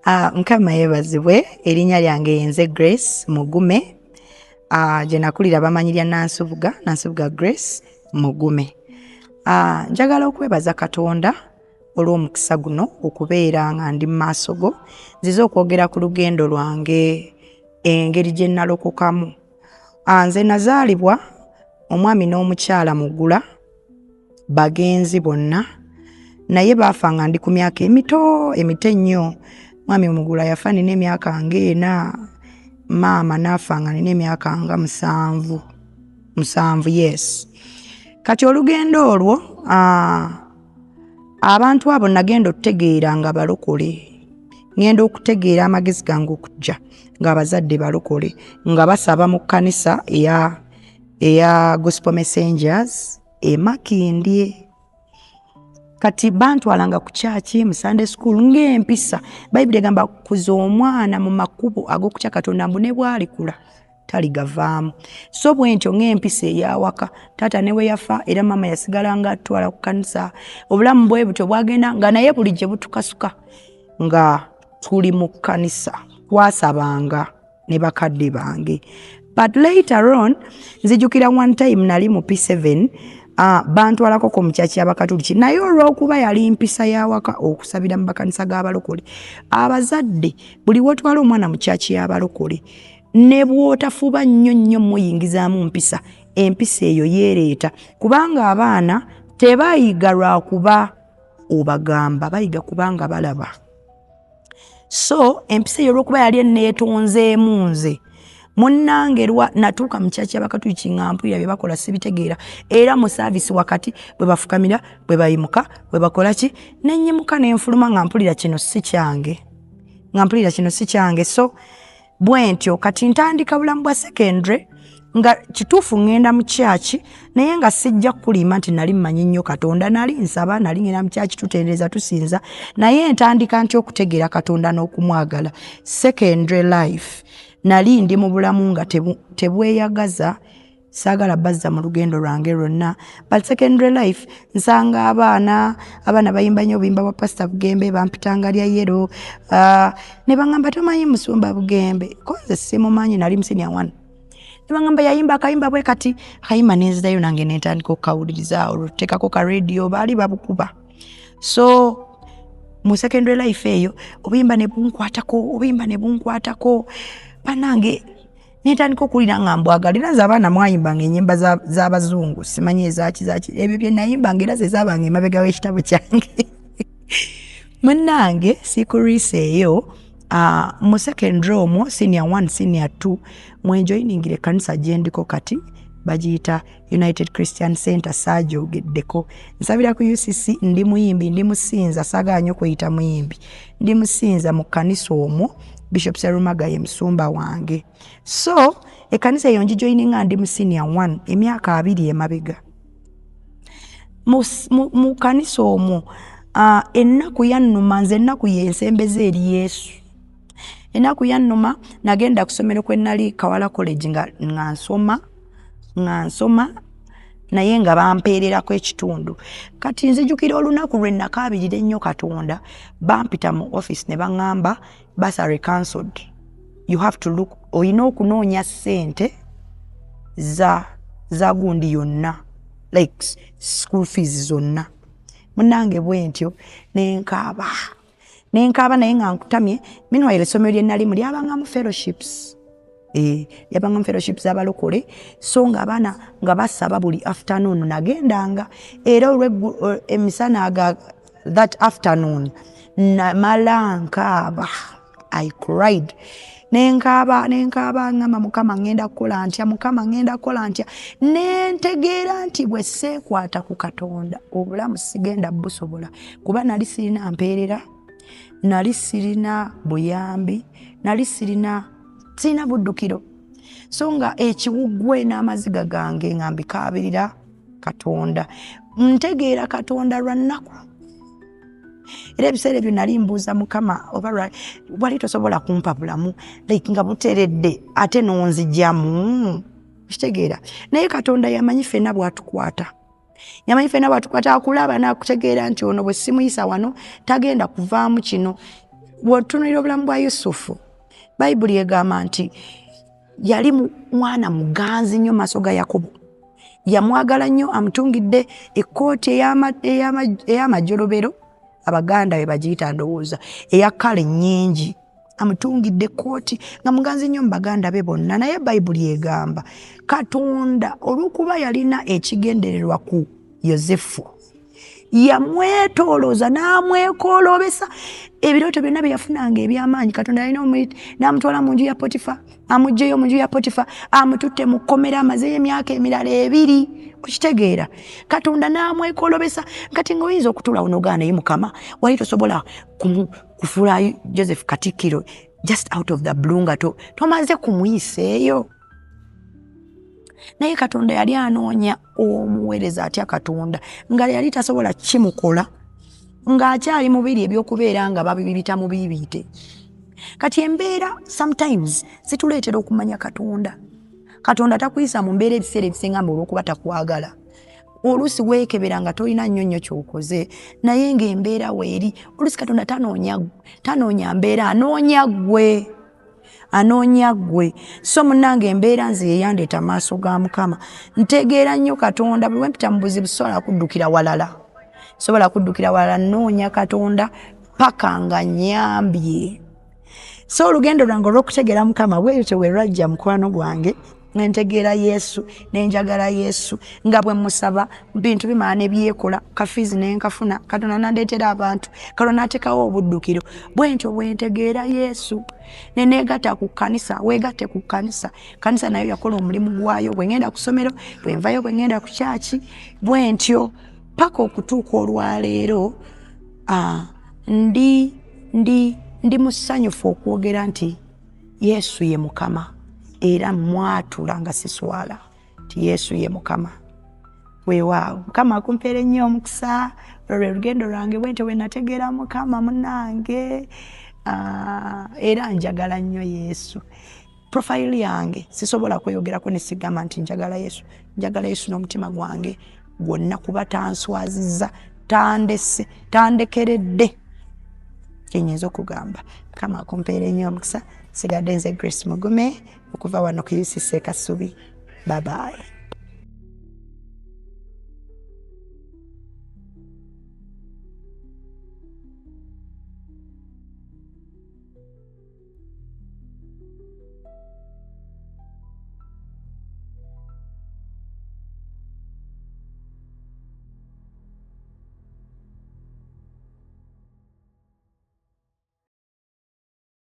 Mukama yebazibwe, erinnya lyange yenze Grace Mugume. Je nakulira bamanyirya Nansubuga Grace Mugume. Njagala okwebaza Katonda olw'omukisa guno okubeera nga ndi maaso go nzize okwogera ku lugendo lwange engeri gye nalokokamu. Nze nazaalibwa omwami n'omukyala Mugula bagenzi bonna naye baafa nga ndi ku myaka emito ennyo. Mwami Mugula yafa nina emyaka nga 4, maama n'afa nga nina emyaka nga 7, yes. Kati olugendo olwo abantu abo nagenda okutegeera nga balokole. Ngenda okutegeera amagezi gange okujja nga abazadde balokole nga basaba mu kkanisa eya Gospel Messengers Makindye. Kati bantwalanga ku church mu Sunday school ng'empisa. Bayibuli egamba kuza omwana mu makubo ag'okutya Katonda mbu ne bw'alikula taligavaamu. So bwentyo ng'empisa eyawaka taata ne we yafa era mama yasigala nga atwala ku kanisa. Obulamu bwe butyo bwagenda nga naye buli gye butukasuka nga tuli mu kanisa twasabanga ne bakadde bange. But later on nzijukira one time nali mu P7 bantwalako ko muchachi abakatuliki naye olw'okuba yali mpisa yawaka okusabira mu bakanisa g'abalokole abazadde buli wotwala omwana mu chachi y'abalokole ne bwotafuba nnyo muyingizaamu mpisa empisa eyo yeereeta kubanga abaana tebayiga lwakuba obagamba bayiga kubanga balaba. So empisa eyo olw'okuba yali enneetonzeemu nze munnange natuuka mu chachi y'abakatuliki nga mpulira bye bakola sibitegeera era mu service wakati bwe bafukamira bwe bayimuka bwe bakola ki nenyimuka n'enfuluma nga mpulira kino si kyange. So bwentyo kati ntandika bulamu bwa secondary nga kituufu ngenda mu chachi naye nga sijja kulima nti nali mmanyi nnyo Katonda nali nsaba nali ngenda mu chachi tutendereza tusinza naye ntandika nti okutegeera Katonda n'okumwagala. Secondary life nali ndi mu bulamu nga tebweyagaza saagala bazza mu lugendo lwange lwonna. But secondary life nsanga abaana bayimba nnyo obuyimba bwa Pastor Bugembe bampitanga lya yero ne bangamba tomanyi Musumba Bugembe konze simumanyi nali mu senior 1 ne bangamba yayimba akayimba bwe kati akayimba nenzirayo nange nentandika okukawuliriza olutekako ka radio baali babukuba. So mu secondary life eyo obuyimba ne bunkwatako banange nentandika okulira nga mbwagalira nze abaana mwayimbanga ennyimba z'abazungu simanyi ezaki ebyo bye nayimbanga era ze zaabanga emabega w'ekitabo kyange. Munnange siikuriisa eyo mu secondary omwo senior 1 senior 2 mwenjoyiningire ekkanisa gye ndiko kati bagiyita United Christian Center saagyogeddeko. Nsabira ku UCC ndi muyimbi ndi musinza saagala nnyo kweyita muyimbi ndi musinza mu kkanisa omwo Bishop Serumaga ye musumba wange. So ekkanisa eyo ngijoyininga ndi mu senior 1 emyaka 2 emabega. Mu kkanisa omwo ennaku yannuma nze ennaku y'ensembeze eri Yesu. Ennaku yannuma nagenda kusomero kwe nali Kawala College nga nsoma naye nga bampeererako ekitundu. Kati nzijukira olunaku lwe nakaabirira ennyo Katonda bampita mu office ne baŋŋamba bursary cancelled. You have to look oyina okunoonya ssente za gundi yonna like school fees zonna. Munnange bwentyo nenkaaba naye nga nkutamye meanwhile essomero lye nalimu lyabanga mu fellowships. Yabanga mu fellowships z'abalokole so nga abaana nga basaba buli afternoon nagendanga era emisana that afternoon namala nkaaba. I cried. Nenkaaba ngamba Mukama ngenda kukola ntya nentegeera nti bwe seekwata ku Katonda obulamu sigenda busobola kuba nali sirina mpeerera nali sirina buyambi nali sirina buddukiro so nga ekiwuggwe n'amaziga gange nga mbikaabirira Katonda ntegeera Katonda lwa nnaku era ebiseera ebyo nali mbuuza Mukama oba wali tosobola kumpa bulamu like nga buteredde ate n'onzijamu kitegeera naye Katonda yamanyi ffenna bw'atukwata yamanyi ffenna bw'atukwata akulaba n'akutegeera nti ono bwe simuyisa wano tagenda kuvaamu kino Bw'otunuulira obulamu bwa Yusufu, Bayibuli egamba nti yali mwana muganzi nnyo maaso ga Yakobo. Yamwagala nnyo, amutungidde ekkooti ey'amajjolobero, Abaganda be bagiyita ndowooza, eya kala ennyingi. Amutungidde ekkooti nga muganzi nnyo mu baganda be bonna. Naye Bayibuli egamba Katonda olw'okuba yalina ekigendererwa ku Yozefu, yamwetoolooza n'amwekoolobesa ebirooto byonna bye yafunanga eby'amaanyi. Katonda yalina n'amutwala mu nju ya Potifa, amuggyeyo mu nju ya Potifa, amututte mu kkomera, amazeyo emyaka emirala 2. Okitegeera, Katonda n'amwekoolobesa. Kati ng'oyinza okutuulawo n'ogaana naye Mukama wali tosobola kufuula Joseph Katikkiro just out of the blue nga tomaze kumuyiseeyo. Naye Katonda yali anoonya omuweereza atya Katonda nga yali tasobola kimukola ng'akyali mubiri ebyokubeera nga babibita mu biibite. Kati embeera sometimes zituleetera okumanya Katonda. Katonda takuyisa mu mbeera ebiseera ebisinga mbu olw'okuba takwagala. Oluusi weekebera nga tolina nnyo ky'okoze, naye ng'embeera weeri. Oluusi Katonda tanoonya mbeera, anoonya ggwe. So munnange embeera nze yeyandeeta maaso ga Mukama. Ntegeera nnyo Katonda, bwe mpita mu buzibu sobola kuddukira walala. Nnoonya Katonda paka nga nnyambye. So olugendo lwange olw'okutegeera Mukama bw'ekyo bwe lwajja mukwano gwange. Nentegeera Yesu, nenjagala Yesu, nga bwe musaba bintu bimala ne byekola, kafizi nenkafuna, Katonda nandeetera abantu, Katonda n'ateekawo obuddukiro. Bwentyo bwentegeera Yesu, neneegatta ku kkanisa, weegatte ku kkanisa. Kkanisa nayo yakola omulimu gwayo, bwe ngenda ku ssomero, bwe nvayo bwe ngenda ku kyaki, bwentyo paka okutuuka olwaleero ndi musanyufu okwogera nti Yesu ye Mukama. Era mwatula nga siswala ti Yesu ye Mukama. Weewaawo Mukama akumpeere nnyo omukisa. Olwo lugendo lwange bwentyo bwe nategeera Mukama munnange. Era njagala nnyo Yesu. Profile yange sisobola kweyogerako ne sigamba nti njagala Yesu. Njagala Yesu n'omutima gwange gwonna, kuba tanswazizza, tandekeredde. Kyenyinza okugamba. Mukama akumpeere nnyo omukisa. Sigadde nze Grace Mugume okuva wano ku UCC Kasubi. Bye bye.